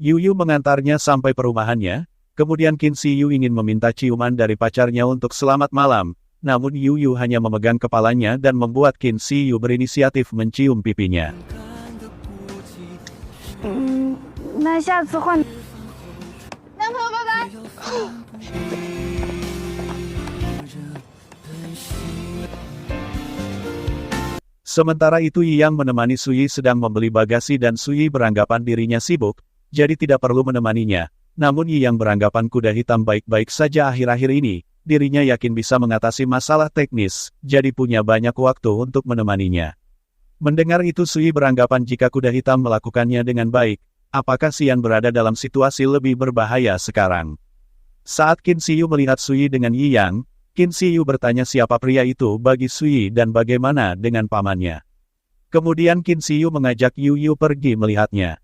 Yu Yu mengantarnya sampai perumahannya, kemudian Qin Si Yu ingin meminta ciuman dari pacarnya untuk selamat malam, namun Yu Yu hanya memegang kepalanya dan membuat Qin Si Yu berinisiatif mencium pipinya. 那下次换男朋友拜拜。Sementara itu Yang menemani Sui sedang membeli bagasi dan Sui beranggapan dirinya sibuk, jadi tidak perlu menemaninya. Namun Yang beranggapan kuda hitam baik-baik saja akhir-akhir ini, dirinya yakin bisa mengatasi masalah teknis, jadi punya banyak waktu untuk menemaninya. Mendengar itu Sui beranggapan jika kuda hitam melakukannya dengan baik, apakah Xian berada dalam situasi lebih berbahaya sekarang? Saat Qin Si Yu melihat Sui dengan Yang, Qin Si Yu bertanya siapa pria itu bagi Sui dan bagaimana dengan pamannya. Kemudian Qin Si Yu mengajak Yu Yu pergi melihatnya.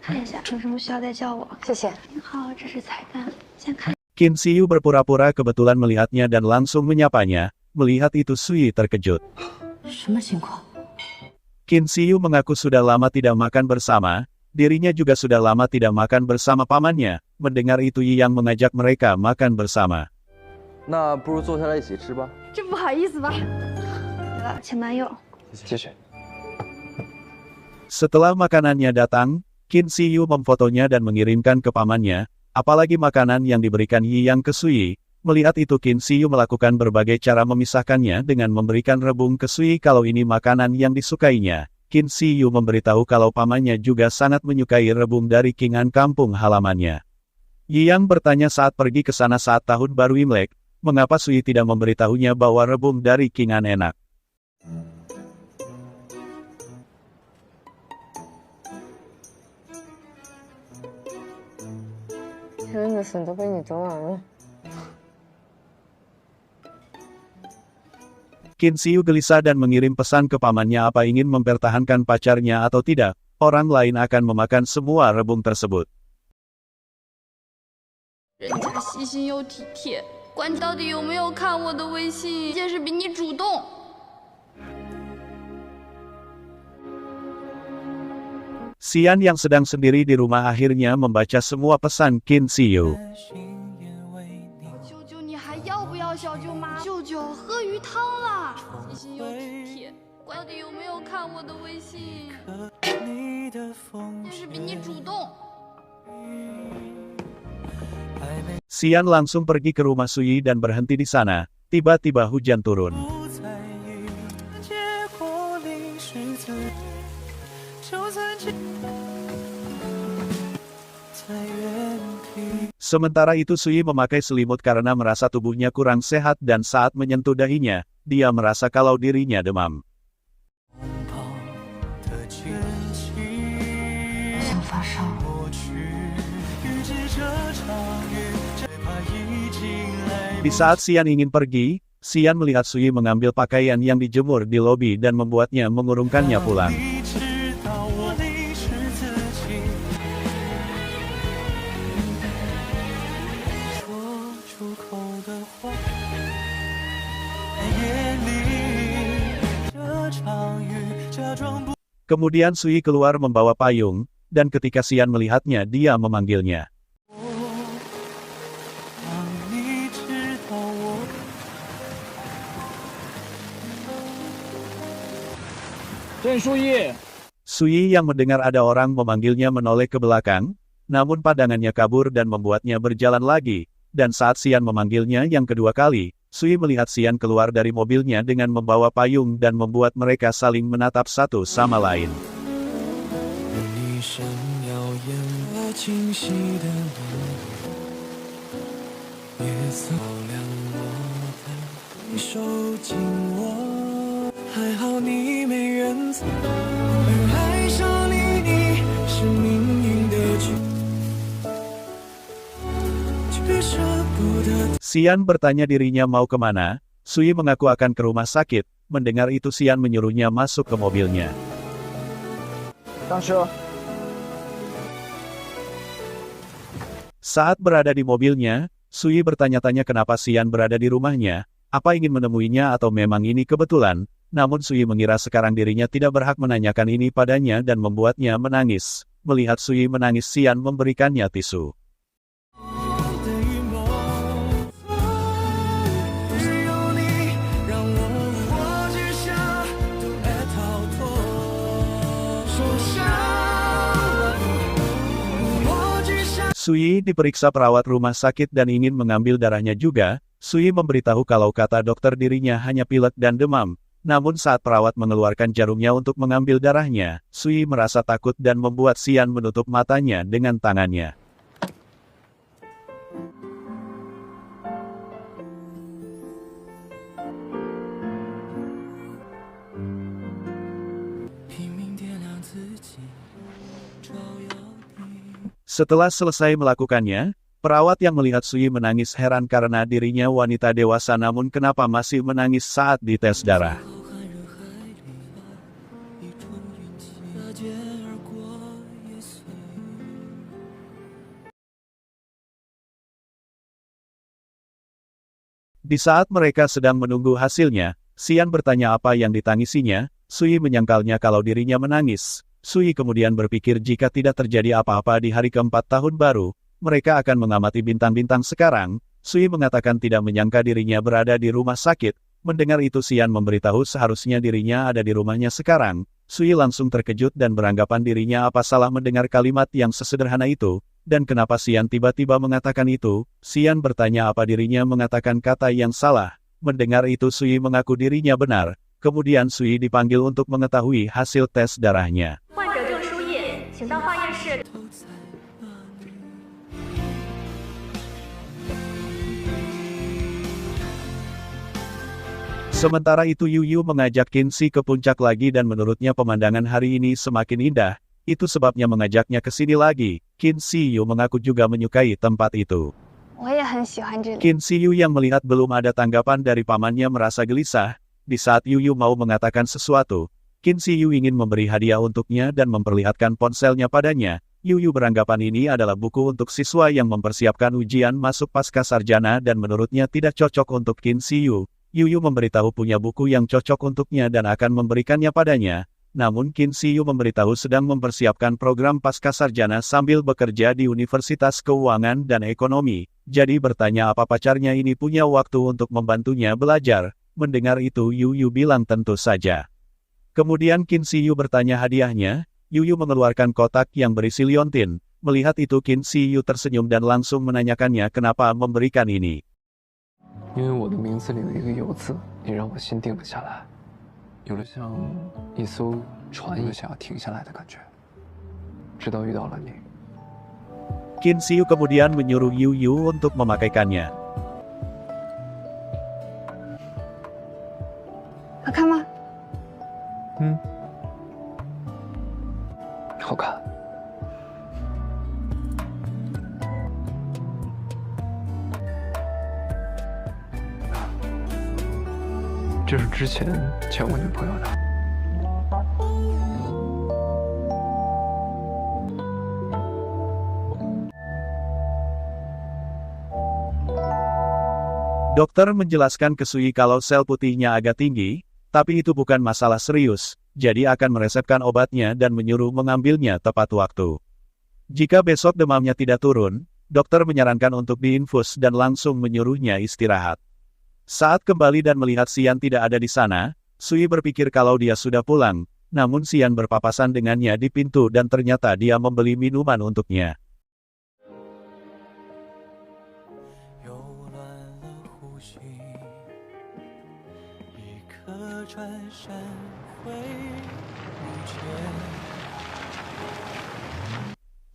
看一下，有什么需要再叫我。谢谢。您好，这是彩蛋，先看。Qin Si Yu berpura-pura kebetulan melihatnya dan langsung menyapanya. Melihat itu Sui terkejut. 什么情况？ Qin Si Yu mengaku sudah lama tidak makan bersama. Dirinya juga sudah lama tidak makan bersama pamannya. Mendengar itu Yang mengajak mereka makan bersama. 那不如坐下来一起吃吧。这不好意思吧？对了，前男友。谢谢。 Setelah makanannya datang, Qin Si Yu memfotonya dan mengirimkan ke pamannya, apalagi makanan yang diberikan Yang ke Sui. Melihat itu Qin Si Yu melakukan berbagai cara memisahkannya dengan memberikan rebung ke Sui kalau ini makanan yang disukainya. Qin Si Yu memberitahu kalau pamannya juga sangat menyukai rebung dari kingan kampung halamannya. Yang bertanya saat pergi ke sana saat tahun baru Imlek, mengapa Sui tidak memberitahunya bahwa rebung dari kingan enak. 真的是都被你整完了。 Qin Si Yu gelisah dan mengirim pesan ke pamannya apa ingin mempertahankan pacarnya atau tidak, orang lain akan memakan semua rebung tersebut. 人家细心又体贴，管你到底有没有看我的微信，也是比你主动。 Xian yang sedang sendiri di rumah akhirnya membaca semua pesan Qin Si Yu. 舅舅，你还要不要小舅妈？舅舅喝鱼汤啦，细心又体贴，管到底有没有看我的微信，也是比你主动。 Xian langsung pergi ke rumah Sui dan berhenti di sana. Tiba-tiba hujan turun. Sementara itu Sui memakai selimut karena merasa tubuhnya kurang sehat dan saat menyentuh dahinya, dia merasa kalau dirinya demam. 想发烧。 Di saat Xian ingin pergi, Xian melihat Sui mengambil pakaian yang dijemur di lobi dan membuatnya mengurungkannya pulang. Kemudian Sui keluar membawa payung, dan ketika Xian melihatnya dia memanggilnya. Sui yang mendengar ada orang memanggilnya menoleh ke belakang, namun pandangannya kabur dan membuatnya berjalan lagi, dan saat Xian memanggilnya yang kedua kali, Sui melihat Xian keluar dari mobilnya dengan membawa payung dan membuat mereka saling menatap satu sama lain. Xian bertanya dirinya mau kemana, Sui mengaku akan ke rumah sakit, mendengar itu Xian menyuruhnya masuk ke mobilnya. Saat berada di mobilnya, Sui bertanya-tanya kenapa Xian berada di rumahnya, apa ingin menemuinya atau memang ini kebetulan, namun Sui mengira sekarang dirinya tidak berhak menanyakan ini padanya dan membuatnya menangis. Melihat Sui menangis, Xian memberikannya tisu. Sui diperiksa perawat rumah sakit dan ingin mengambil darahnya juga. Sui memberitahu kalau kata dokter dirinya hanya pilek dan demam. Namun saat perawat mengeluarkan jarumnya untuk mengambil darahnya, Sui merasa takut dan membuat Xian menutup matanya dengan tangannya. Setelah selesai melakukannya, perawat yang melihat Sui menangis heran karena dirinya wanita dewasa namun kenapa masih menangis saat dites darah. Di saat mereka sedang menunggu hasilnya, Xian bertanya apa yang ditangisinya. Sui menyangkalnya kalau dirinya menangis. Sui kemudian berpikir jika tidak terjadi apa-apa di hari keempat tahun baru, mereka akan mengamati bintang-bintang sekarang. Sui mengatakan tidak menyangka dirinya berada di rumah sakit. Mendengar itu Xian memberitahu seharusnya dirinya ada di rumahnya sekarang. Sui langsung terkejut dan beranggapan dirinya apa salah mendengar kalimat yang sesederhana itu, dan kenapa Xian tiba-tiba mengatakan itu. Xian bertanya apa dirinya mengatakan kata yang salah. Mendengar itu Sui mengaku dirinya benar. Kemudian Sui dipanggil untuk mengetahui hasil tes darahnya. Sementara itu Yu mengajak Qinxi ke puncak lagi dan menurutnya pemandangan hari ini semakin indah. Itu sebabnya mengajaknya ke sini lagi. Qinxi Yu mengaku juga menyukai tempat itu. Qinxi Yu yang melihat belum ada tanggapan dari pamannya merasa gelisah. Di saat Yu mau mengatakan sesuatu, Qinxi Yu ingin memberi hadiah untuknya dan memperlihatkan ponselnya padanya. Yu beranggapan ini adalah buku untuk siswa yang mempersiapkan ujian masuk pasca sarjana dan menurutnya tidak cocok untuk Qinxi Yu. Yu memberitahu punya buku yang cocok untuknya dan akan memberikannya padanya. Namun Qinxi Yu memberitahu sedang mempersiapkan program pasca sarjana sambil bekerja di Universitas Keuangan dan Ekonomi. Jadi bertanya apa pacarnya ini punya waktu untuk membantunya belajar. Mendengar itu Yu bilang tentu saja. Kemudian Qinxi Yu bertanya hadiahnya. Yu mengeluarkan kotak yang berisi liontin. Melihat itu Qinxi Yu tersenyum dan langsung menanyakannya kenapa memberikan ini. 因为我的名字里有一个有字，你让我心定了下来，有了像一艘船一想要停下来的感觉。直到遇到了你。Qinxi Yu kemudian menyuruh Yu untuk memakaikannya. 好看吗？好看。这是之前见我女朋友的。Dokter menjelaskan ke Sui kalau sel putihnya agak tinggi, tapi itu bukan masalah serius, jadi akan meresepkan obatnya dan menyuruh mengambilnya tepat waktu. Jika besok demamnya tidak turun, dokter menyarankan untuk diinfus dan langsung menyuruhnya istirahat. Saat kembali dan melihat Xian tidak ada di sana, Sui berpikir kalau dia sudah pulang, namun Xian berpapasan dengannya di pintu dan ternyata dia membeli minuman untuknya.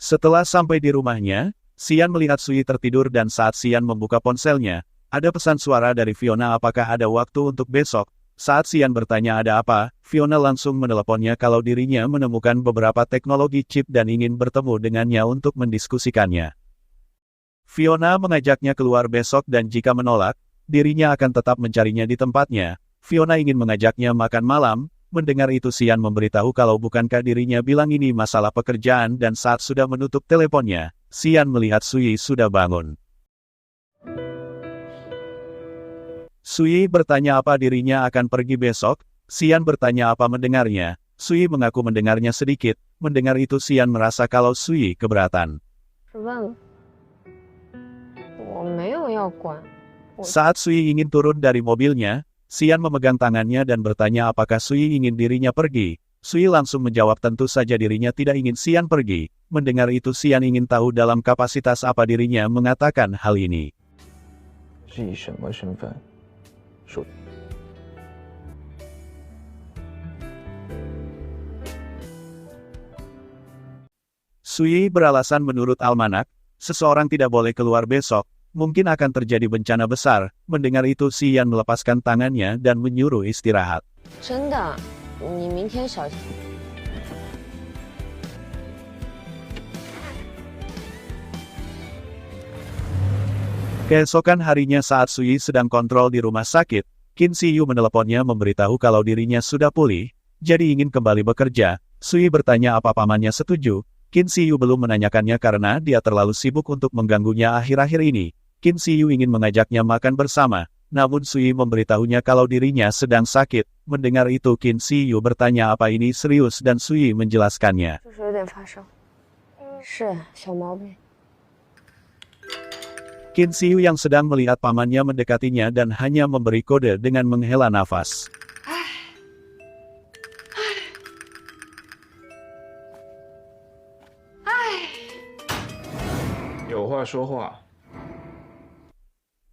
Setelah sampai di rumahnya, Xian melihat Sui tertidur dan saat Xian membuka ponselnya, ada pesan suara dari Fiona apakah ada waktu untuk besok. Saat Xian bertanya ada apa, Fiona langsung meneleponnya kalau dirinya menemukan beberapa teknologi chip dan ingin bertemu dengannya untuk mendiskusikannya. Fiona mengajaknya keluar besok dan jika menolak, dirinya akan tetap mencarinya di tempatnya. Fiona ingin mengajaknya makan malam. Mendengar itu Xian memberitahu kalau bukankah dirinya bilang ini masalah pekerjaan dan saat sudah menutup teleponnya, Xian melihat Sui sudah bangun. Sui bertanya apa dirinya akan pergi besok. Xian bertanya apa mendengarnya. Sui mengaku mendengarnya sedikit. Mendengar itu Xian merasa kalau Sui keberatan. 是问了，我没有要管。 Saat Sui ingin turun dari mobilnya, Xian memegang tangannya dan bertanya apakah Sui ingin dirinya pergi. Sui langsung menjawab tentu saja dirinya tidak ingin Xian pergi. Mendengar itu Xian ingin tahu dalam kapasitas apa dirinya mengatakan hal ini. 是以什么身份说？ Sui beralasan menurut almanak, seseorang tidak boleh keluar besok, mungkin akan terjadi bencana besar. Mendengar itu Xian melepaskan tangannya dan menyuruh istirahat. 真的，你明天小心。 Keesokan harinya saat Sui sedang kontrol di rumah sakit, Qin Siyu meneleponnya memberitahu kalau dirinya sudah pulih, jadi ingin kembali bekerja. Sui bertanya apa pamannya setuju. Qin Siyu belum menanyakannya karena dia terlalu sibuk untuk mengganggunya akhir-akhir ini. Qin Siyu ingin mengajaknya makan bersama, namun Sui memberitahunya kalau dirinya sedang sakit. Mendengar itu Qin Siyu bertanya apa ini serius dan Sui menjelaskannya. 就是有点发烧。是小毛病。 Qin Siyu yang sedang melihat pamannya mendekatinya dan hanya memberi kode dengan menghela nafas. 有话说话。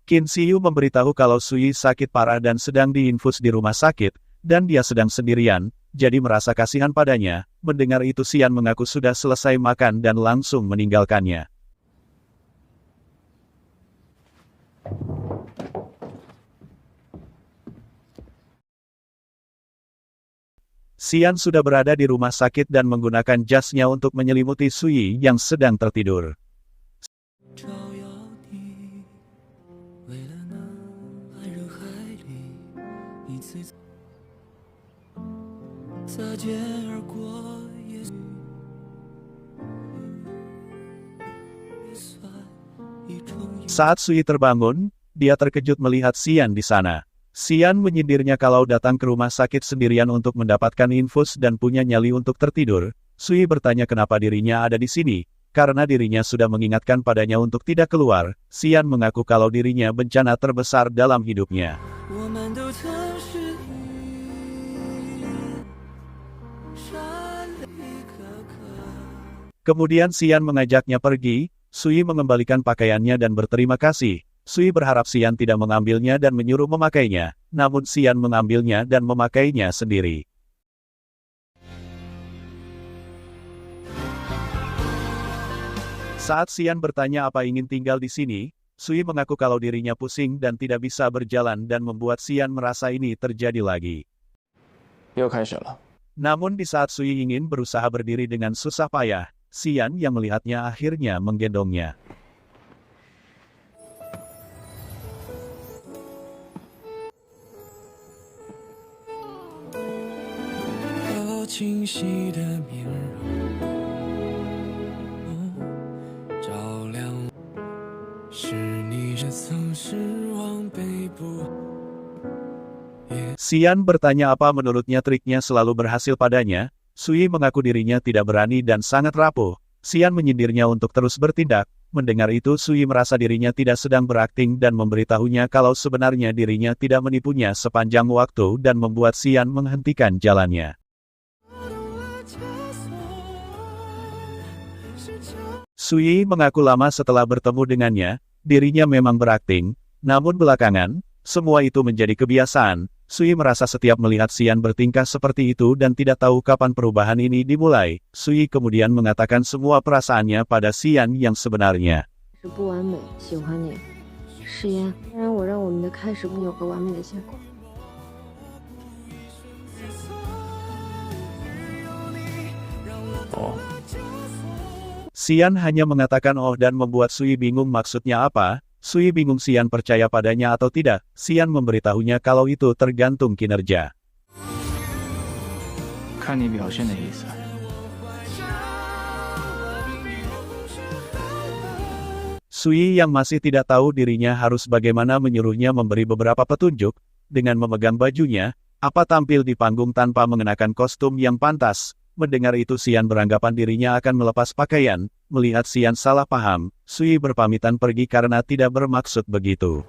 Qin Siyu memberitahu kalau Sui sakit parah dan sedang diinfus di rumah sakit, dan dia sedang sendirian, jadi merasa kasihan padanya. Mendengar itu Xian mengaku sudah selesai makan dan langsung meninggalkannya. Xian sudah berada di rumah sakit dan menggunakan jasnya untuk menyelimuti Sui yang sedang tertidur. Saat Sui terbangun, dia terkejut melihat Xian di sana. Xian menyindirnya kalau datang ke rumah sakit sendirian untuk mendapatkan infus dan punya nyali untuk tertidur. Sui bertanya kenapa dirinya ada di sini, karena dirinya sudah mengingatkan padanya untuk tidak keluar. Xian mengaku kalau dirinya bencana terbesar dalam hidupnya. Kemudian Xian mengajaknya pergi. Sui mengembalikan pakaiannya dan berterima kasih. Sui berharap Xian tidak mengambilnya dan menyuruh memakainya, namun Xian mengambilnya dan memakainya sendiri. Saat Xian bertanya apa ingin tinggal di sini, Sui mengaku kalau dirinya pusing dan tidak bisa berjalan dan membuat Xian merasa ini terjadi lagi. 又开始了。 Namun di saat Sui ingin berusaha berdiri dengan susah payah, Xian yang melihatnya akhirnya menggendongnya. Xian bertanya apa menurutnya triknya selalu berhasil padanya. Sui mengaku dirinya tidak berani dan sangat rapuh. Xian menyindirnya untuk terus bertindak. Mendengar itu Sui merasa dirinya tidak sedang berakting dan memberitahunya kalau sebenarnya dirinya tidak menipunya sepanjang waktu dan membuat Xian menghentikan jalannya. Sui mengaku lama setelah bertemu dengannya, dirinya memang berakting, namun belakangan, semua itu menjadi kebiasaan. Sui merasa setiap melihat Xian bertingkah seperti itu dan tidak tahu kapan perubahan ini dimulai. Sui kemudian mengatakan semua perasaannya pada Xian yang sebenarnya. 是不完美，喜欢你，誓言。虽然我让我们的开始不有个完美的结果。 Xian hanya mengatakan oh dan membuat Sui bingung maksudnya apa. Sui bingung Xian percaya padanya atau tidak. Xian memberitahunya kalau itu tergantung kinerja. 看你表现的意思。 Sui yang masih tidak tahu dirinya harus bagaimana menyuruhnya memberi beberapa petunjuk. Dengan memegang bajunya, Apa tampil di panggung tanpa mengenakan kostum yang pantas? Mendengar itu Xian beranggapan dirinya akan melepas pakaian. Melihat Xian salah paham, Sui berpamitan pergi karena tidak bermaksud begitu.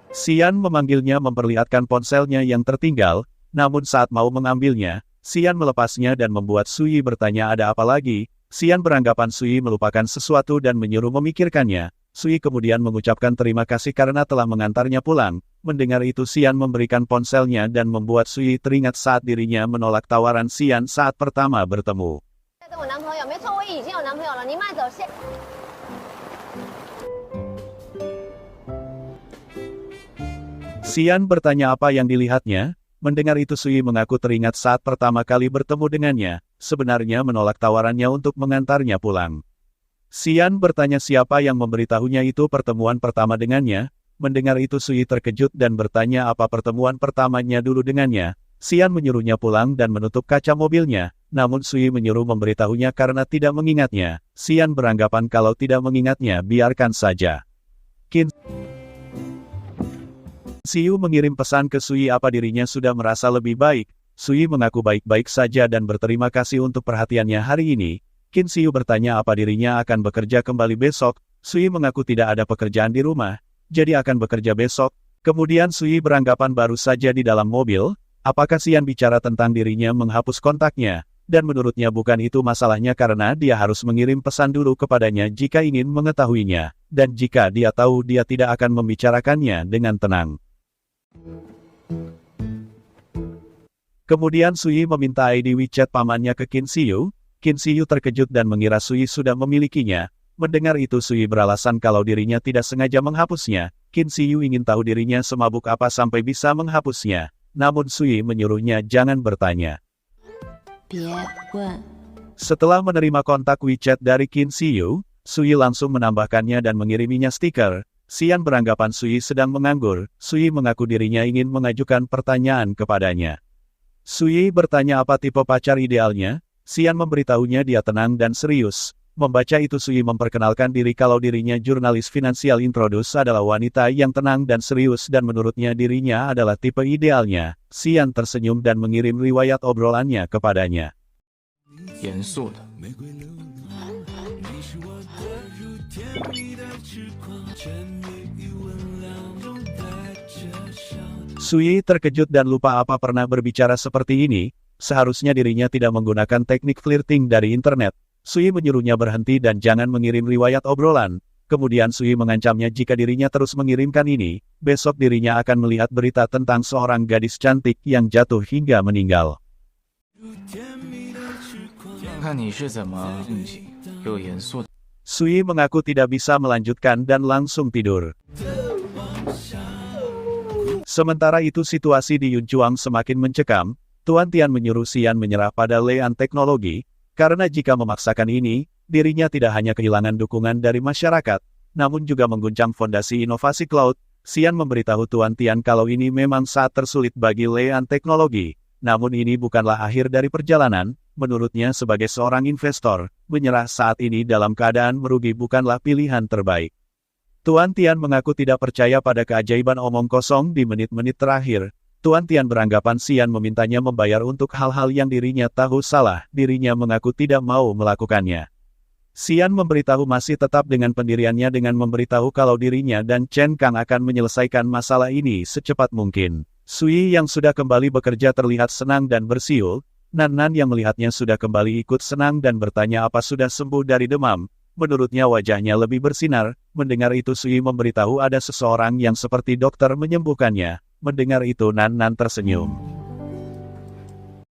Xian memanggilnya memperlihatkan ponselnya yang tertinggal, namun saat mau mengambilnya, Xian melepasnya dan membuat Sui bertanya ada apa lagi. Xian beranggapan Sui melupakan sesuatu dan menyuruh memikirkannya. Sui kemudian mengucapkan terima kasih karena telah mengantarnya pulang. Mendengar itu Xian memberikan ponselnya dan membuat Sui teringat saat dirinya menolak tawaran Xian saat pertama bertemu. Xian bertanya apa yang dilihatnya. Mendengar itu Sui mengaku teringat saat pertama kali bertemu dengannya, sebenarnya menolak tawarannya untuk mengantarnya pulang. Xian bertanya siapa yang memberitahunya itu pertemuan pertama dengannya. Mendengar itu Sui terkejut dan bertanya apa pertemuan pertamanya dulu dengannya. Xian menyuruhnya pulang dan menutup kaca mobilnya, namun Sui menyuruh memberitahunya karena tidak mengingatnya. Xian beranggapan kalau tidak mengingatnya biarkan saja. Qin Xiu mengirim pesan ke Sui apa dirinya sudah merasa lebih baik. Sui mengaku baik-baik saja dan berterima kasih untuk perhatiannya hari ini. Qin Xiu bertanya apa dirinya akan bekerja kembali besok. Sui mengaku tidak ada pekerjaan di rumah, jadi akan bekerja besok. Kemudian Sui beranggapan baru saja di dalam mobil, apakah Xian bicara tentang dirinya menghapus kontaknya, dan menurutnya bukan itu masalahnya karena dia harus mengirim pesan dulu kepadanya jika ingin mengetahuinya, dan jika dia tahu dia tidak akan membicarakannya dengan tenang. Kemudian Sui meminta ID WeChat pamannya ke Qin Xiu. Qin Xiu terkejut dan mengira Sui sudah memilikinya. Mendengar itu Sui beralasan kalau dirinya tidak sengaja menghapusnya. Qin Xiu ingin tahu dirinya semabuk apa sampai bisa menghapusnya. Namun Sui menyuruhnya jangan bertanya. Setelah menerima kontak WeChat dari Qin Xiu, Sui langsung menambahkannya dan mengiriminya stiker. Xian beranggapan Sui sedang menganggur. Sui mengaku dirinya ingin mengajukan pertanyaan kepadanya. Sui bertanya apa tipe pacar idealnya. Xian memberitahunya dia tenang dan serius. Membaca itu Sui memperkenalkan diri kalau dirinya jurnalis finansial Introduce adalah wanita yang tenang dan serius dan menurutnya dirinya adalah tipe idealnya. Xian tersenyum dan mengirim riwayat obrolannya kepadanya. Sui terkejut dan lupa apa pernah berbicara seperti ini. Seharusnya dirinya tidak menggunakan teknik flirting dari internet. Sui menyuruhnya berhenti dan jangan mengirim riwayat obrolan. Kemudian Sui mengancamnya jika dirinya terus mengirimkan ini, besok dirinya akan melihat berita tentang seorang gadis cantik yang jatuh hingga meninggal. Sui mengaku tidak bisa melanjutkan dan langsung tidur. Sementara itu situasi di Yunchuang semakin mencekam. Tuan Tian menyuruh Xian menyerah pada Lean Teknologi, karena jika memaksakan ini, dirinya tidak hanya kehilangan dukungan dari masyarakat, namun juga mengguncang fondasi inovasi cloud. Xian memberitahu Tuan Tian kalau ini memang saat tersulit bagi Lean Teknologi, namun ini bukanlah akhir dari perjalanan. Menurutnya sebagai seorang investor, menyerah saat ini dalam keadaan merugi bukanlah pilihan terbaik. Tuan Tian mengaku tidak percaya pada keajaiban omong kosong di menit-menit terakhir. Tuan Tian beranggapan Xian memintanya membayar untuk hal-hal yang dirinya tahu salah, dirinya mengaku tidak mau melakukannya. Xian memberitahu masih tetap dengan pendiriannya dengan memberitahu kalau dirinya dan Chen Kang akan menyelesaikan masalah ini secepat mungkin. Sui yang sudah kembali bekerja terlihat senang dan bersiul. Nan yang melihatnya sudah kembali ikut senang dan bertanya apa sudah sembuh dari demam. Menurutnya wajahnya lebih bersinar. Mendengar itu Sui memberitahu ada seseorang yang seperti dokter menyembuhkannya. Mendengar itu Nan tersenyum.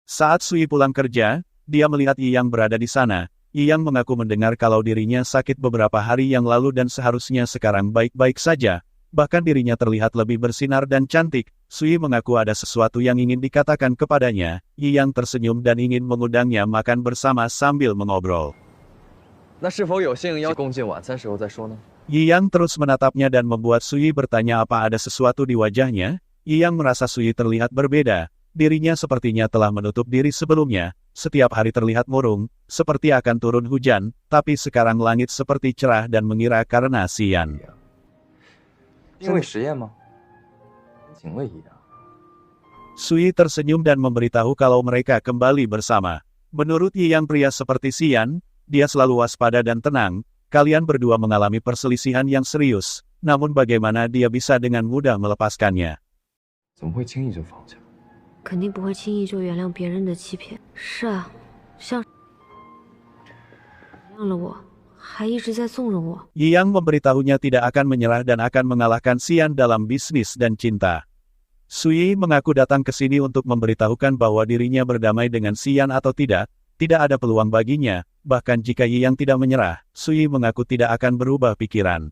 Saat Sui pulang kerja, dia melihat Yang berada di sana. Yang mengaku mendengar kalau dirinya sakit beberapa hari yang lalu dan seharusnya sekarang baik-baik saja. Bahkan dirinya terlihat lebih bersinar dan cantik. Sui mengaku ada sesuatu yang ingin dikatakan kepadanya. Yang tersenyum dan ingin mengundangnya makan bersama sambil mengobrol. Yang terus menatapnya dan membuat Sui bertanya apa ada sesuatu di wajahnya. Yang merasa Sui terlihat berbeda. Dirinya sepertinya telah menutup diri sebelumnya. Setiap hari terlihat murung, seperti akan turun hujan, tapi sekarang langit seperti cerah dan mengira karena Xian. Sui tersenyum dan memberitahu kalau mereka kembali bersama. Menurut Yang pria seperti Xian, dia selalu waspada dan tenang. Kalian berdua mengalami perselisihan yang serius, namun bagaimana dia bisa dengan mudah melepaskannya? 怎么会轻易就放下？肯定不会轻易就原谅别人的欺骗。是啊，像原谅了我，还一直在纵容我。 Yang memberitahunya tidak akan menyerah dan akan mengalahkan Xian dalam bisnis dan cinta. Sui mengaku datang ke sini untuk memberitahukan bahwa dirinya berdamai dengan Xian atau tidak ada peluang baginya, bahkan jika Yang tidak menyerah, Sui mengaku tidak akan berubah pikiran.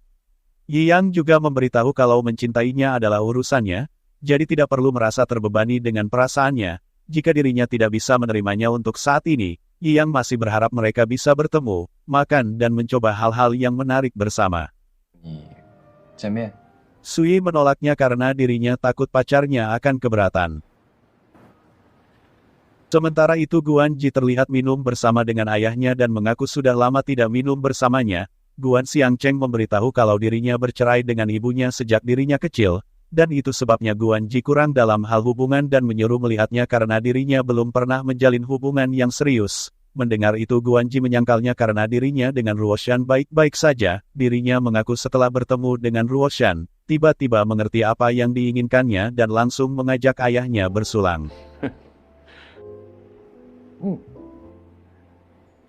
Yang juga memberitahu kalau mencintainya adalah urusannya, jadi tidak perlu merasa terbebani dengan perasaannya. Jika dirinya tidak bisa menerimanya untuk saat ini, Yang masih berharap mereka bisa bertemu, makan dan mencoba hal-hal yang menarik bersama. 你见面？ Sui menolaknya karena dirinya takut pacarnya akan keberatan. Sementara itu Guan Ji terlihat minum bersama dengan ayahnya dan mengaku sudah lama tidak minum bersamanya. Guan Xiangcheng memberitahu kalau dirinya bercerai dengan ibunya sejak dirinya kecil, dan itu sebabnya Guan Ji kurang dalam hal hubungan dan menyuruh melihatnya karena dirinya belum pernah menjalin hubungan yang serius. Mendengar itu Guan Ji menyangkalnya karena dirinya dengan Ruoshan baik-baik saja. Dirinya mengaku setelah bertemu dengan Ruoshan, tiba-tiba mengerti apa yang diinginkannya dan langsung mengajak ayahnya bersulang.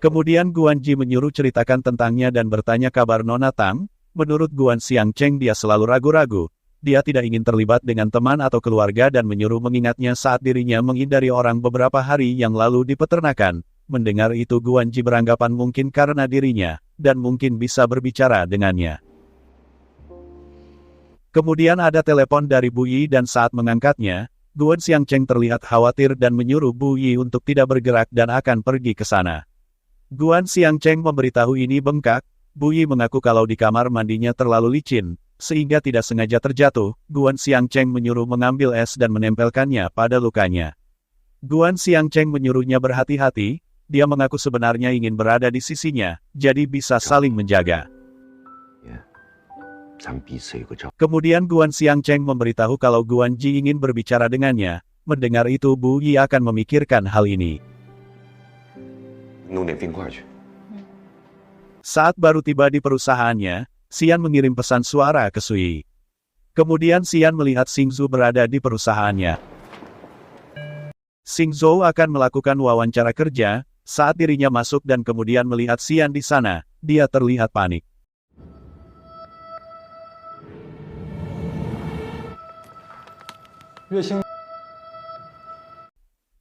Kemudian Guan Ji menyuruh ceritakan tentangnya dan bertanya kabar Nona Tang. Menurut Guan Xiangcheng dia selalu ragu-ragu. Dia tidak ingin terlibat dengan teman atau keluarga dan menyuruh mengingatnya saat dirinya menghindari orang beberapa hari yang lalu di peternakan. Mendengar itu Guan Ji beranggapan mungkin karena dirinya, dan mungkin bisa berbicara dengannya. Kemudian ada telepon dari Bu Yi dan saat mengangkatnya, Guan Xiangcheng terlihat khawatir dan menyuruh Bu Yi untuk tidak bergerak dan akan pergi ke sana. Guan Xiangcheng memberitahu ini bengkak. Bu Yi mengaku kalau di kamar mandinya terlalu licin, sehingga tidak sengaja terjatuh. Guan Xiangcheng menyuruh mengambil es dan menempelkannya pada lukanya. Guan Xiangcheng menyuruhnya berhati-hati. Dia mengaku sebenarnya ingin berada di sisinya, jadi bisa saling menjaga. Kemudian Guan Xiangcheng memberitahu kalau Guan Ji ingin berbicara dengannya. Mendengar itu Bu Yi akan memikirkan hal ini. Saat baru tiba di perusahaannya, Xian mengirim pesan suara ke Sui. Kemudian Xian melihat Xingzhou berada di perusahaannya. Xingzhou akan melakukan wawancara kerja. Saat dirinya masuk dan kemudian melihat Xian di sana, dia terlihat panik.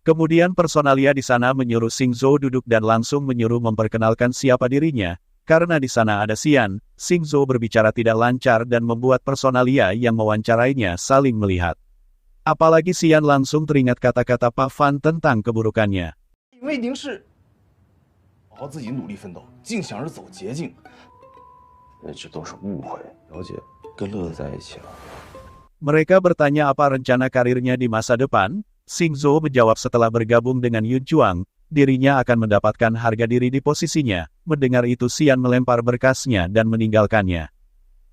Kemudian personalia di sana menyuruh Xingzhou duduk dan langsung menyuruh memperkenalkan siapa dirinya. Karena di sana ada Xian, Xingzhou berbicara tidak lancar dan membuat personalia yang mewawancarainya saling melihat. Apalagi Xian langsung teringat kata-kata Pak Fan tentang keburukannya. 好好自己努力奋斗，净想着走捷径，这都是误会。了解，跟乐子在一起了。 Mereka bertanya apa rencana karirnya di masa depan. Xingzhou menjawab setelah bergabung dengan Yun Chuang, dirinya akan mendapatkan harga diri di posisinya. Mendengar itu Xian melempar berkasnya dan meninggalkannya.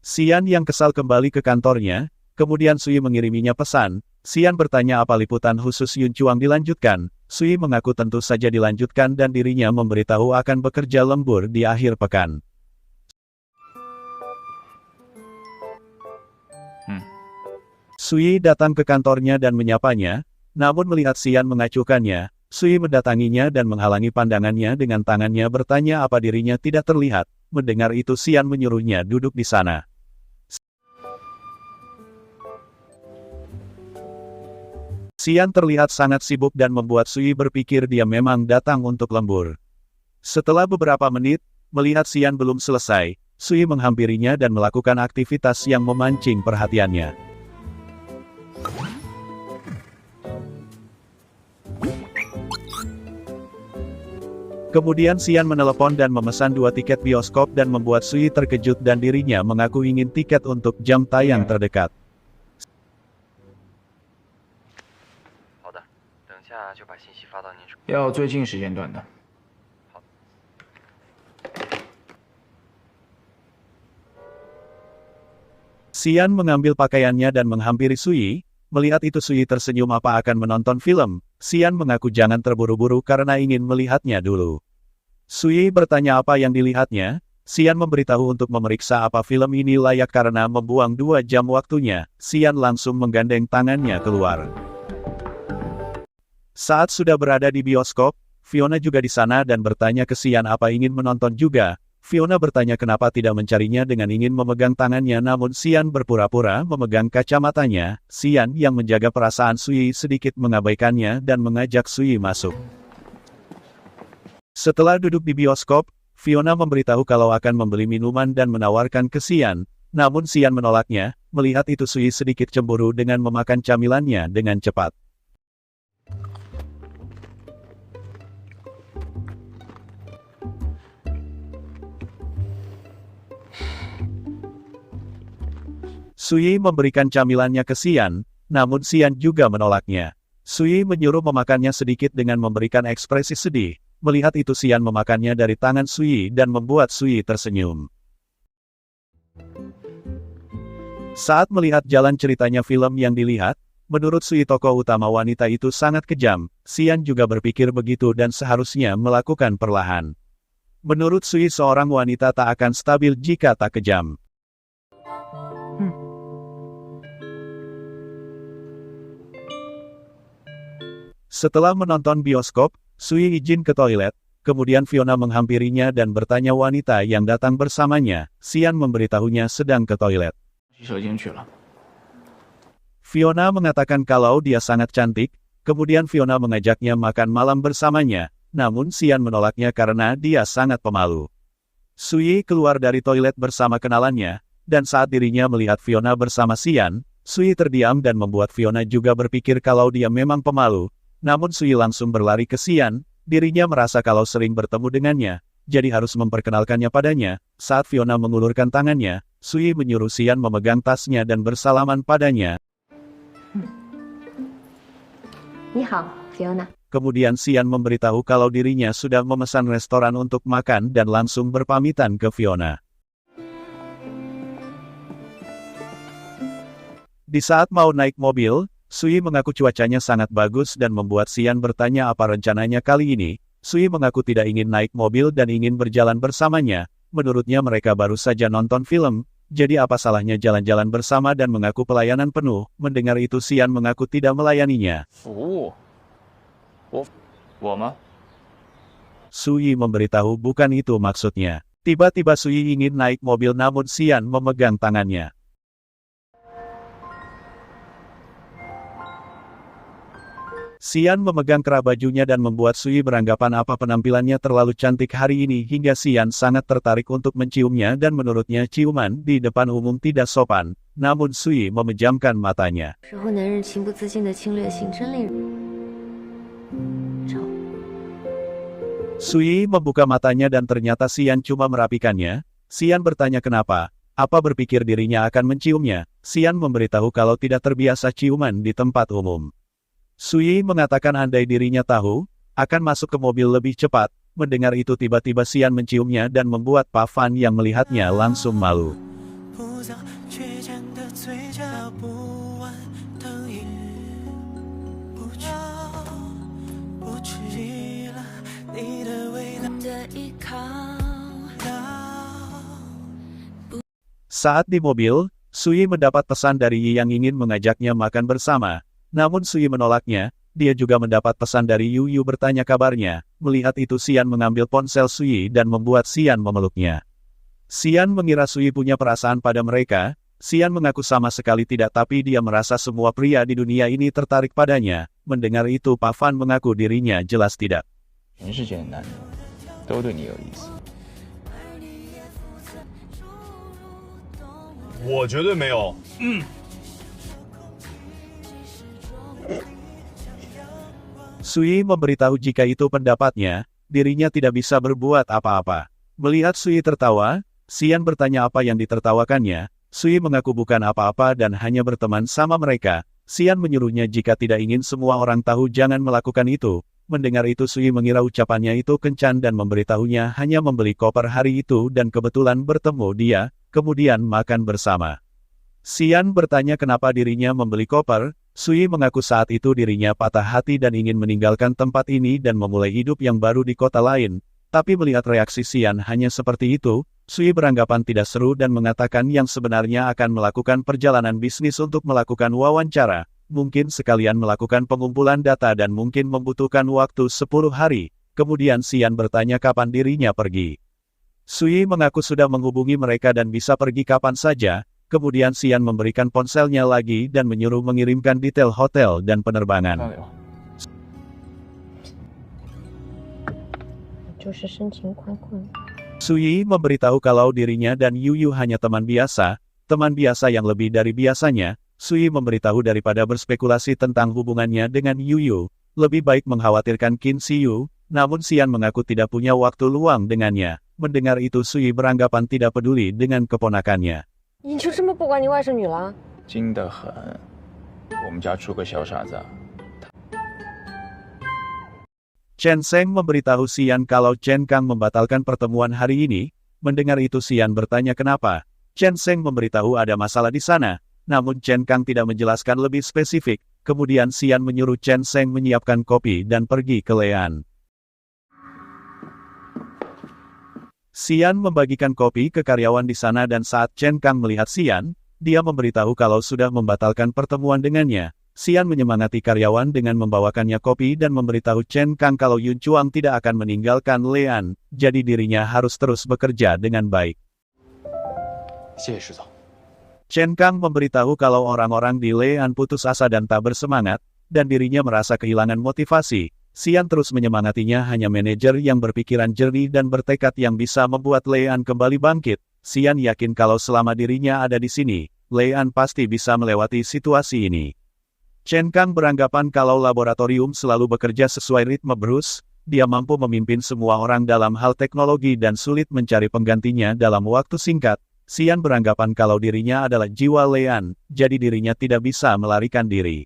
Xian yang kesal kembali ke kantornya, kemudian Sui mengiriminya pesan. Xian bertanya apa liputan khusus Yun Chuang dilanjutkan. Sui mengaku tentu saja dilanjutkan dan dirinya memberitahu akan bekerja lembur di akhir pekan. Sui datang ke kantornya dan menyapanya, namun melihat Xian mengacuhkannya, Sui mendatanginya dan menghalangi pandangannya dengan tangannya bertanya apa dirinya tidak terlihat. Mendengar itu Xian menyuruhnya duduk di sana. Xian terlihat sangat sibuk dan membuat Sui berpikir dia memang datang untuk lembur. Setelah beberapa menit, melihat Xian belum selesai, Sui menghampirinya dan melakukan aktivitas yang memancing perhatiannya. Kemudian Xian menelepon dan memesan 2 tiket bioskop dan membuat Sui terkejut dan dirinya mengaku ingin tiket untuk jam tayang terdekat. 就把信息发到您手。要最近时间段的。好。Xian mengambil pakaiannya dan menghampiri Sui. Melihat itu Sui tersenyum apa akan menonton film, Xian mengaku jangan terburu-buru karena ingin melihatnya dulu. Sui bertanya apa yang dilihatnya, Xian memberitahu untuk memeriksa apa film ini layak karena membuang 2 jam waktunya, Xian langsung menggandeng tangannya keluar. Saat sudah berada di bioskop, Fiona juga di sana dan bertanya ke Xian apa ingin menonton juga. Fiona bertanya kenapa tidak mencarinya dengan ingin memegang tangannya namun Xian berpura-pura memegang kacamatanya. Xian yang menjaga perasaan Sui sedikit mengabaikannya dan mengajak Sui masuk. Setelah duduk di bioskop, Fiona memberitahu kalau akan membeli minuman dan menawarkan ke Xian. Namun Xian menolaknya, melihat itu Sui sedikit cemburu dengan memakan camilannya dengan cepat. Sui memberikan camilannya ke Xian, namun Xian juga menolaknya. Sui menyuruh memakannya sedikit dengan memberikan ekspresi sedih. Melihat itu Xian memakannya dari tangan Sui dan membuat Sui tersenyum. Saat melihat jalan ceritanya film yang dilihat, menurut Sui tokoh utama wanita itu sangat kejam. Xian juga berpikir begitu dan seharusnya melakukan perlahan. Menurut Sui seorang wanita tak akan stabil jika tak kejam. Setelah menonton bioskop, Sui izin ke toilet, kemudian Fiona menghampirinya dan bertanya wanita yang datang bersamanya. Xian memberitahunya sedang ke toilet. Fiona mengatakan kalau dia sangat cantik, kemudian Fiona mengajaknya makan malam bersamanya, namun Xian menolaknya karena dia sangat pemalu. Sui keluar dari toilet bersama kenalannya, dan saat dirinya melihat Fiona bersama Xian, Sui terdiam dan membuat Fiona juga berpikir kalau dia memang pemalu. Namun Sui langsung berlari ke Xian, dirinya merasa kalau sering bertemu dengannya, jadi harus memperkenalkannya padanya. Saat Fiona mengulurkan tangannya, Sui menyuruh Xian memegang tasnya dan bersalaman padanya. Ni hao, Fiona. Kemudian Xian memberitahu kalau dirinya sudah memesan restoran untuk makan dan langsung berpamitan ke Fiona. Di saat mau naik mobil, Sui mengaku cuacanya sangat bagus dan membuat Xian bertanya apa rencananya kali ini. Sui mengaku tidak ingin naik mobil dan ingin berjalan bersamanya. Menurutnya mereka baru saja nonton film, jadi apa salahnya jalan-jalan bersama dan mengaku pelayanan penuh. Mendengar itu Xian mengaku tidak melayaninya. Sui memberitahu bukan itu maksudnya. Tiba-tiba Sui ingin naik mobil namun Xian memegang tangannya. Xian memegang kerah bajunya dan membuat Sui beranggapan apa penampilannya terlalu cantik hari ini hingga Xian sangat tertarik untuk menciumnya dan menurutnya ciuman di depan umum tidak sopan, namun Sui memejamkan matanya. Sui membuka matanya dan ternyata Xian cuma merapikannya. Xian bertanya kenapa, apa berpikir dirinya akan menciumnya. Xian memberitahu kalau tidak terbiasa ciuman di tempat umum. Sui mengatakan andai dirinya tahu, akan masuk ke mobil lebih cepat. Mendengar itu tiba-tiba Xian menciumnya dan membuat Pa Fan yang melihatnya langsung malu. Saat di mobil, Sui mendapat pesan dari Yi yang ingin mengajaknya makan bersama. Namun Sui menolaknya, dia juga mendapat pesan dari Yu Yu bertanya kabarnya. Melihat itu Xian mengambil ponsel Sui dan membuat Xian memeluknya. Xian mengira Sui punya perasaan pada mereka. Xian mengaku sama sekali tidak tapi dia merasa semua pria di dunia ini tertarik padanya. Mendengar itu Pa Fan mengaku dirinya jelas tidak. Sui memberitahu jika itu pendapatnya, dirinya tidak bisa berbuat apa-apa. Melihat Sui tertawa, Xian bertanya apa yang ditertawakannya. Sui mengaku bukan apa-apa dan hanya berteman sama mereka. Xian menyuruhnya jika tidak ingin semua orang tahu jangan melakukan itu. Mendengar itu Sui mengira ucapannya itu kencan dan memberitahunya hanya membeli koper hari itu dan kebetulan bertemu dia, kemudian makan bersama. Xian bertanya kenapa dirinya membeli koper. Sui mengaku saat itu dirinya patah hati dan ingin meninggalkan tempat ini dan memulai hidup yang baru di kota lain. Tapi melihat reaksi Xian hanya seperti itu, Sui beranggapan tidak seru dan mengatakan yang sebenarnya akan melakukan perjalanan bisnis untuk melakukan wawancara. Mungkin sekalian melakukan pengumpulan data dan mungkin membutuhkan waktu 10 hari. Kemudian Xian bertanya kapan dirinya pergi. Sui mengaku sudah menghubungi mereka dan bisa pergi kapan saja. Kemudian Xian memberikan ponselnya lagi dan menyuruh mengirimkan detail hotel dan penerbangan. Sui memberitahu kalau dirinya dan Yuyu hanya teman biasa yang lebih dari biasanya. Sui memberitahu daripada berspekulasi tentang hubungannya dengan Yuyu, lebih baik mengkhawatirkan Qin Xiyu, namun Xian mengaku tidak punya waktu luang dengannya. Mendengar itu Sui beranggapan tidak peduli dengan keponakannya. 你就这么不管你外甥女了？ 精得很，我们家出个小傻子。 Chen Sheng memberitahu Xian kalau Chen Kang membatalkan pertemuan hari ini. Mendengar itu Xian bertanya kenapa. Chen Sheng memberitahu ada masalah di sana, namun Chen Kang tidak menjelaskan lebih spesifik. Kemudian Xian menyuruh Chen Sheng menyiapkan kopi dan pergi ke Lean. Xian membagikan kopi ke karyawan di sana dan saat Chen Kang melihat Xian, dia memberitahu kalau sudah membatalkan pertemuan dengannya. Xian menyemangati karyawan dengan membawakannya kopi dan memberitahu Chen Kang kalau Yun Chuang tidak akan meninggalkan Lean, jadi dirinya harus terus bekerja dengan baik. Chen Kang memberitahu kalau orang-orang di Lean putus asa dan tak bersemangat, dan dirinya merasa kehilangan motivasi. Xian terus menyemangatinya hanya manajer yang berpikiran jernih dan bertekad yang bisa membuat Lean kembali bangkit. Xian yakin kalau selama dirinya ada di sini, Lean pasti bisa melewati situasi ini. Chen Kang beranggapan kalau laboratorium selalu bekerja sesuai ritme Bruce, dia mampu memimpin semua orang dalam hal teknologi dan sulit mencari penggantinya dalam waktu singkat. Xian beranggapan kalau dirinya adalah jiwa Lean, jadi dirinya tidak bisa melarikan diri.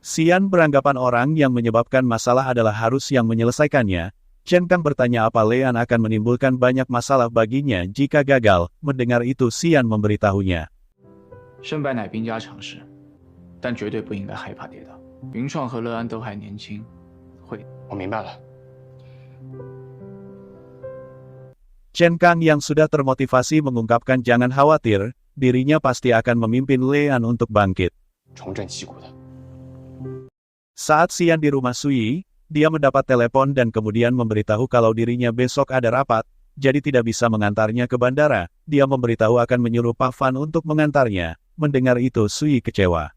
Xian beranggapan orang yang menyebabkan masalah adalah harus yang menyelesaikannya. Chen Kang bertanya apa Lean akan menimbulkan banyak masalah baginya jika gagal. Mendengar itu Xian memberitahunya. 胜败乃兵家常事，但绝对不应该害怕跌倒。云创和乐安都还年轻，会。我明白了。Chen Kang yang sudah termotivasi mengungkapkan jangan khawatir, dirinya pasti akan memimpin Lean untuk bangkit. Saat Xian di rumah Sui, dia mendapat telepon dan kemudian memberitahu kalau dirinya besok ada rapat, jadi tidak bisa mengantarnya ke bandara. Dia memberitahu akan menyuruh Pak Fan untuk mengantarnya. Mendengar itu Sui kecewa.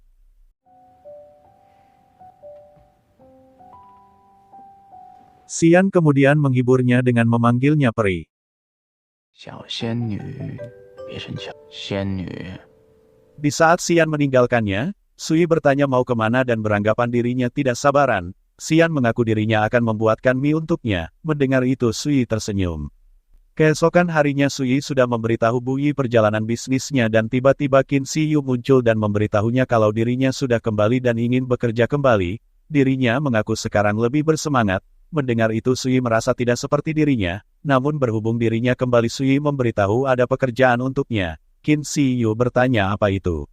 Xian kemudian menghiburnya dengan memanggilnya peri. Di saat Xian meninggalkannya, Sui bertanya mau kemana dan beranggapan dirinya tidak sabaran. Xian mengaku dirinya akan membuatkan mie untuknya. Mendengar itu Sui tersenyum. Keesokan harinya Sui sudah memberitahu Bui perjalanan bisnisnya dan tiba-tiba Qin Xiyu muncul dan memberitahunya kalau dirinya sudah kembali dan ingin bekerja kembali. Dirinya mengaku sekarang lebih bersemangat. Mendengar itu Sui merasa tidak seperti dirinya, namun berhubung dirinya kembali Sui memberitahu ada pekerjaan untuknya. Qin Xiyu bertanya apa itu.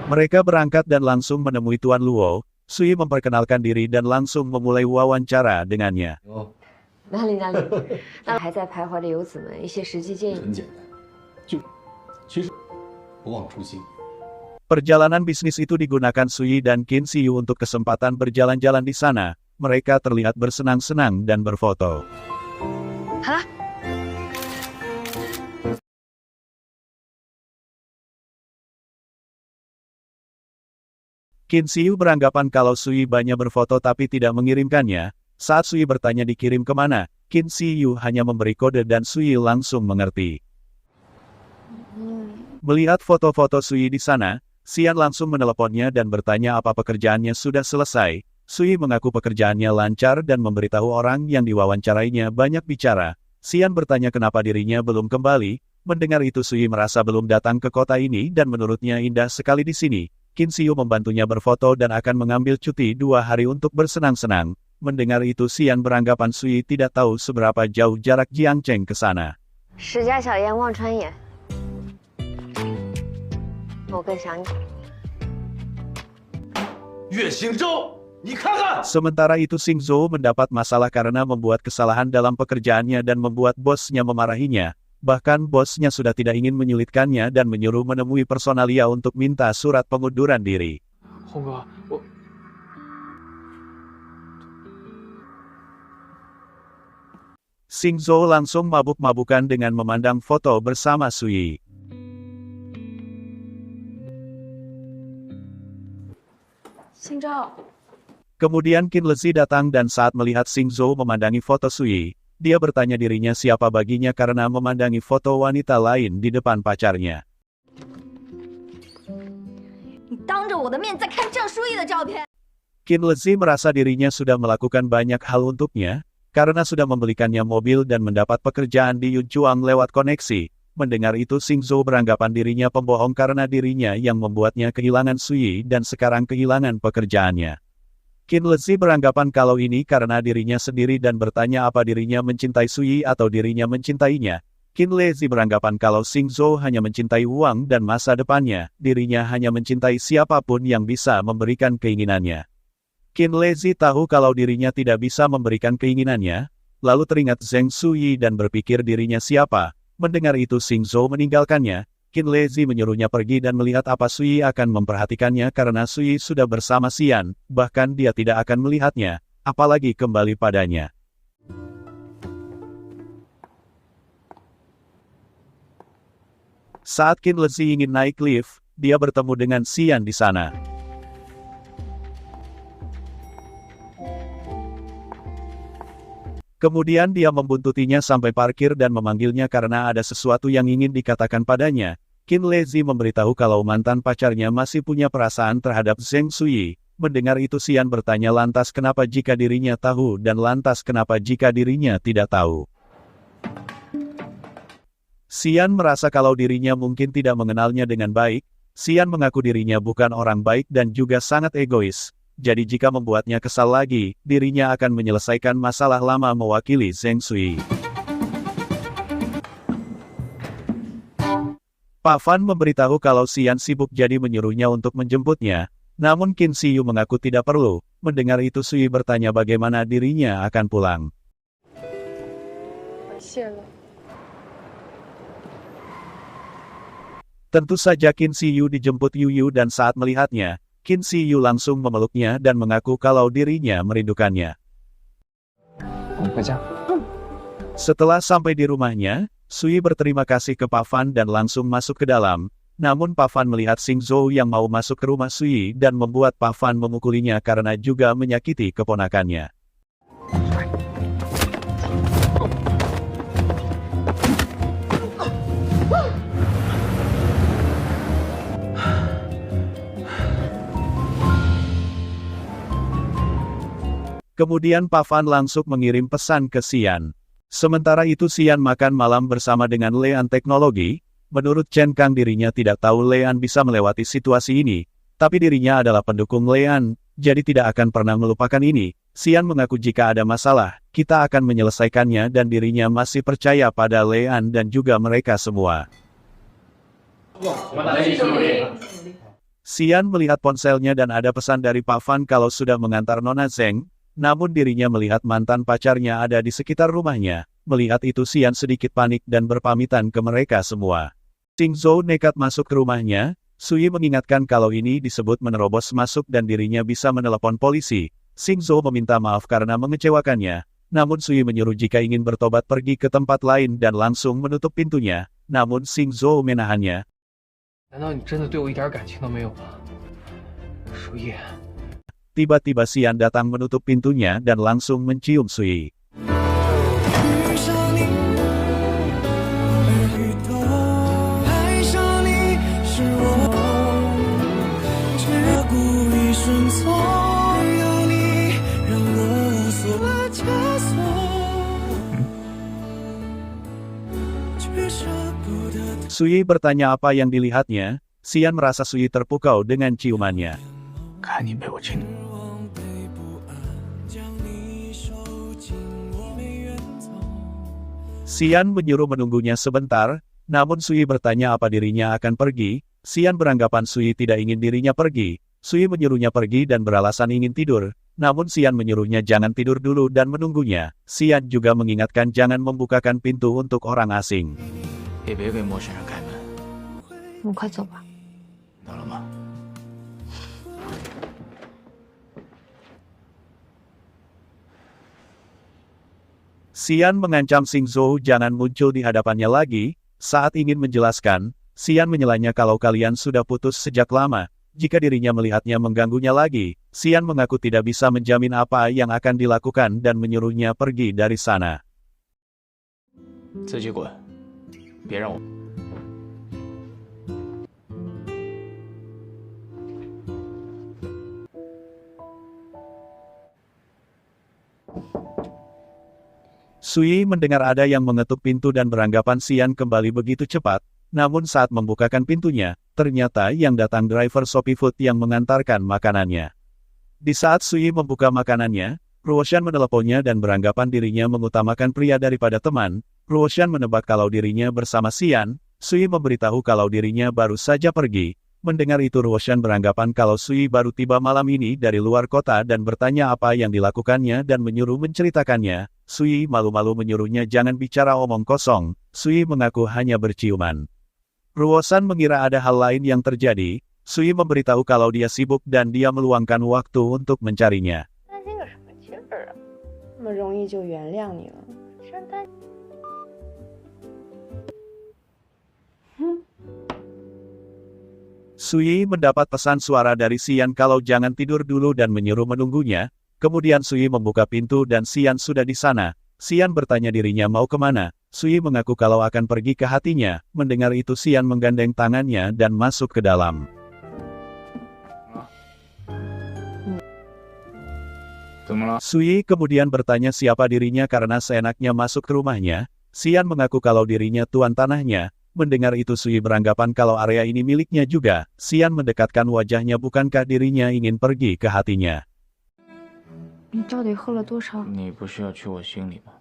Mereka berangkat dan langsung menemui Tuan Luo. Sui memperkenalkan diri dan langsung memulai wawancara dengannya. Perjalanan bisnis itu digunakan Sui dan Qin Xiyu untuk kesempatan berjalan-jalan di sana. Mereka terlihat bersenang-senang dan berfoto. Hah? Qin Xiyu beranggapan kalau Sui banyak berfoto tapi tidak mengirimkannya. Saat Sui bertanya dikirim kemana, Qin Xiyu hanya memberi kode dan Sui langsung mengerti. Melihat foto-foto Sui di sana, Xian langsung meneleponnya dan bertanya apa pekerjaannya sudah selesai. Sui mengaku pekerjaannya lancar dan memberitahu orang yang diwawancarainya banyak bicara. Xian bertanya kenapa dirinya belum kembali. Mendengar itu Sui merasa belum datang ke kota ini dan menurutnya indah sekali di sini. Qin Xiyu membantunya berfoto dan akan mengambil cuti 2 hari untuk bersenang-senang. Mendengar itu Xian beranggapan Sui tidak tahu seberapa jauh jarak Jiang Cheng ke sana. 我更想你。岳星洲，你看看。 Sementara itu Xingzhou mendapat masalah karena membuat kesalahan dalam pekerjaannya dan membuat bosnya memarahinya. Bahkan bosnya sudah tidak ingin menyulitkannya dan menyuruh menemui personalia untuk minta surat pengunduran diri. 红哥，我 Xingzhou langsung mabuk-mabukan dengan memandang foto bersama Sui. Kemudian Qin Lezi datang dan saat melihat Xingzhou memandangi foto Sui, dia bertanya dirinya siapa baginya karena memandangi foto wanita lain di depan pacarnya. Qin Lezi merasa dirinya sudah melakukan banyak hal untuknya, karena sudah membelikannya mobil dan mendapat pekerjaan di Yunchuang lewat koneksi. Mendengar itu Xingzhou beranggapan dirinya pembohong karena dirinya yang membuatnya kehilangan Sui dan sekarang kehilangan pekerjaannya. Qin Lezi beranggapan kalau ini karena dirinya sendiri dan bertanya apa dirinya mencintai Sui atau dirinya mencintainya. Qin Lezi beranggapan kalau Xingzhou hanya mencintai uang dan masa depannya, dirinya hanya mencintai siapapun yang bisa memberikan keinginannya. Qin Lezi tahu kalau dirinya tidak bisa memberikan keinginannya, lalu teringat Zheng Suyi dan berpikir dirinya siapa. Mendengar itu Xingzhou meninggalkannya, Qin Lezi menyuruhnya pergi dan melihat apa Sui akan memperhatikannya karena Sui sudah bersama Xian, bahkan dia tidak akan melihatnya, apalagi kembali padanya. Saat Qin Lezi ingin naik lift, dia bertemu dengan Xian di sana. Kemudian dia membuntutinya sampai parkir dan memanggilnya karena ada sesuatu yang ingin dikatakan padanya. Qin Lezi memberitahu kalau mantan pacarnya masih punya perasaan terhadap Zheng Suyi. Mendengar itu Xian bertanya lantas kenapa jika dirinya tahu dan lantas kenapa jika dirinya tidak tahu. Xian merasa kalau dirinya mungkin tidak mengenalnya dengan baik. Xian mengaku dirinya bukan orang baik dan juga sangat egois. Jadi jika membuatnya kesal lagi, dirinya akan menyelesaikan masalah lama mewakili Zheng Suyi. Pak Fan memberitahu kalau Xian sibuk jadi menyuruhnya untuk menjemputnya, namun Qin Siyu mengaku tidak perlu. Mendengar itu Sui bertanya bagaimana dirinya akan pulang. Tentu saja Qin Siyu dijemput Yuyu dan saat melihatnya, Qin Siyu langsung memeluknya dan mengaku kalau dirinya merindukannya. Setelah sampai di rumahnya, Sui berterima kasih ke Pak Fan dan langsung masuk ke dalam. Namun Pak Fan melihat Xingzhou yang mau masuk ke rumah Sui dan membuat Pak Fan memukulinya karena juga menyakiti keponakannya. Kemudian Pak Fan langsung mengirim pesan ke Xian. Sementara itu Xian makan malam bersama dengan Lean Teknologi. Menurut Chen Kang dirinya tidak tahu Lean bisa melewati situasi ini. Tapi dirinya adalah pendukung Lean, jadi tidak akan pernah melupakan ini. Xian mengaku jika ada masalah, kita akan menyelesaikannya dan dirinya masih percaya pada Lean dan juga mereka semua. Xian melihat ponselnya dan ada pesan dari Pak Fan kalau sudah mengantar Nona Zheng. Namun dirinya melihat mantan pacarnya ada di sekitar rumahnya. Melihat itu Xian sedikit panik dan berpamitan ke mereka semua. Xingzhou nekat masuk ke rumahnya. Sui mengingatkan kalau ini disebut menerobos masuk dan dirinya bisa menelepon polisi. Xingzhou meminta maaf karena mengecewakannya. Namun Sui menyuruh jika ingin bertobat pergi ke tempat lain dan langsung menutup pintunya. Namun Xingzhou menahannya. Tiba-tiba Xian datang menutup pintunya dan langsung mencium Sui. Sui bertanya apa yang dilihatnya. Xian merasa Sui terpukau dengan ciumannya. Xian menyuruh menunggunya sebentar, namun Sui bertanya apa dirinya akan pergi. Xian beranggapan Sui tidak ingin dirinya pergi. Sui menyuruhnya pergi dan beralasan ingin tidur, namun Xian menyuruhnya jangan tidur dulu dan menunggunya. Xian juga mengingatkan jangan membukakan pintu untuk orang asing. 也别给陌生人开门。我们快走吧。到了吗？ Xian mengancam Xing Zhou jangan muncul di hadapannya lagi. Saat ingin menjelaskan, Xian menyelanya kalau kalian sudah putus sejak lama. Jika dirinya melihatnya mengganggunya lagi, Xian mengaku tidak bisa menjamin apa yang akan dilakukan dan menyuruhnya pergi dari sana. 自己滚，别让我。 Sui mendengar ada yang mengetuk pintu dan beranggapan Xian kembali begitu cepat, namun saat membukakan pintunya, ternyata yang datang driver Shopee Food yang mengantarkan makanannya. Di saat Sui membuka makanannya, Ruoshan meneleponnya dan beranggapan dirinya mengutamakan pria daripada teman. Ruoshan menebak kalau dirinya bersama Xian. Sui memberitahu kalau dirinya baru saja pergi. Mendengar itu Ruoshan beranggapan kalau Sui baru tiba malam ini dari luar kota dan bertanya apa yang dilakukannya dan menyuruh menceritakannya. Sui malu-malu menyuruhnya jangan bicara omong kosong. Sui mengaku hanya berciuman. Ruoshan mengira ada hal lain yang terjadi. Sui memberitahu kalau dia sibuk dan dia meluangkan waktu untuk mencarinya. Sui mendapat pesan suara dari Xian kalau jangan tidur dulu dan menyuruh menunggunya. Kemudian Sui membuka pintu dan Xian sudah di sana. Xian bertanya dirinya mau kemana. Sui mengaku kalau akan pergi ke hatinya. Mendengar itu Xian menggandeng tangannya dan masuk ke dalam. Sui kemudian bertanya siapa dirinya karena seenaknya masuk ke rumahnya. Xian mengaku kalau dirinya tuan tanahnya. Mendengar itu Sui beranggapan kalau area ini miliknya juga. Xian mendekatkan wajahnya bukankah dirinya ingin pergi ke hatinya. 你到底喝了多少？你不是要去我心里吗？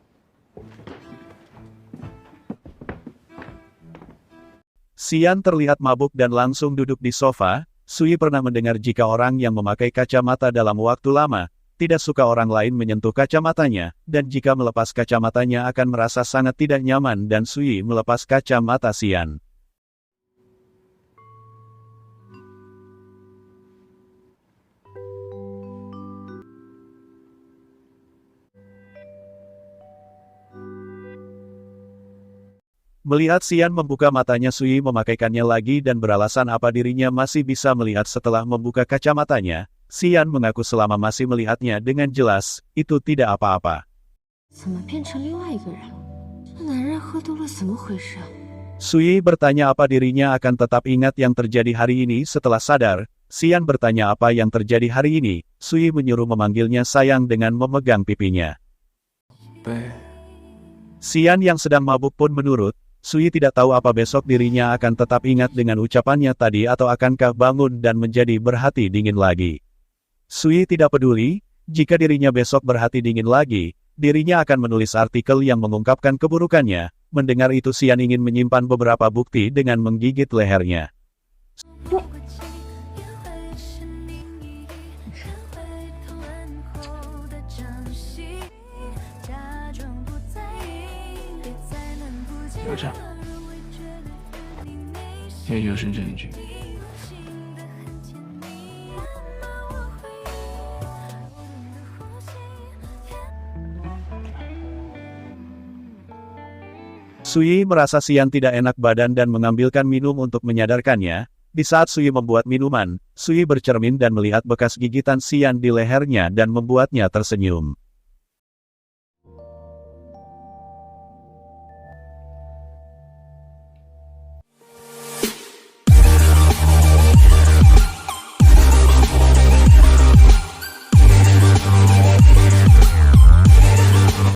Xian terlihat mabuk dan langsung duduk di sofa. Sui pernah mendengar jika orang yang memakai kacamata dalam waktu lama, tidak suka orang lain menyentuh kacamatanya, dan jika melepas kacamatanya akan merasa sangat tidak nyaman dan Sui melepas kacamata Xian. Melihat Xian membuka matanya Sui memakaikannya lagi dan beralasan apa dirinya masih bisa melihat setelah membuka kacamatanya. Xian mengaku selama masih melihatnya dengan jelas, itu tidak apa-apa. Sui bertanya apa dirinya akan tetap ingat yang terjadi hari ini setelah sadar. Xian bertanya apa yang terjadi hari ini. Sui menyuruh memanggilnya sayang dengan memegang pipinya. Xian yang sedang mabuk pun menurut. Sui tidak tahu apa besok dirinya akan tetap ingat dengan ucapannya tadi atau akankah bangun dan menjadi berhati dingin lagi. Sui tidak peduli, jika dirinya besok berhati dingin lagi, dirinya akan menulis artikel yang mengungkapkan keburukannya. Mendengar itu Xian ingin menyimpan beberapa bukti dengan menggigit lehernya. Sui merasa Xian tidak enak badan dan mengambilkan minum untuk menyadarkannya. Di saat Sui membuat minuman, Sui bercermin dan melihat bekas gigitan Xian di lehernya dan membuatnya tersenyum.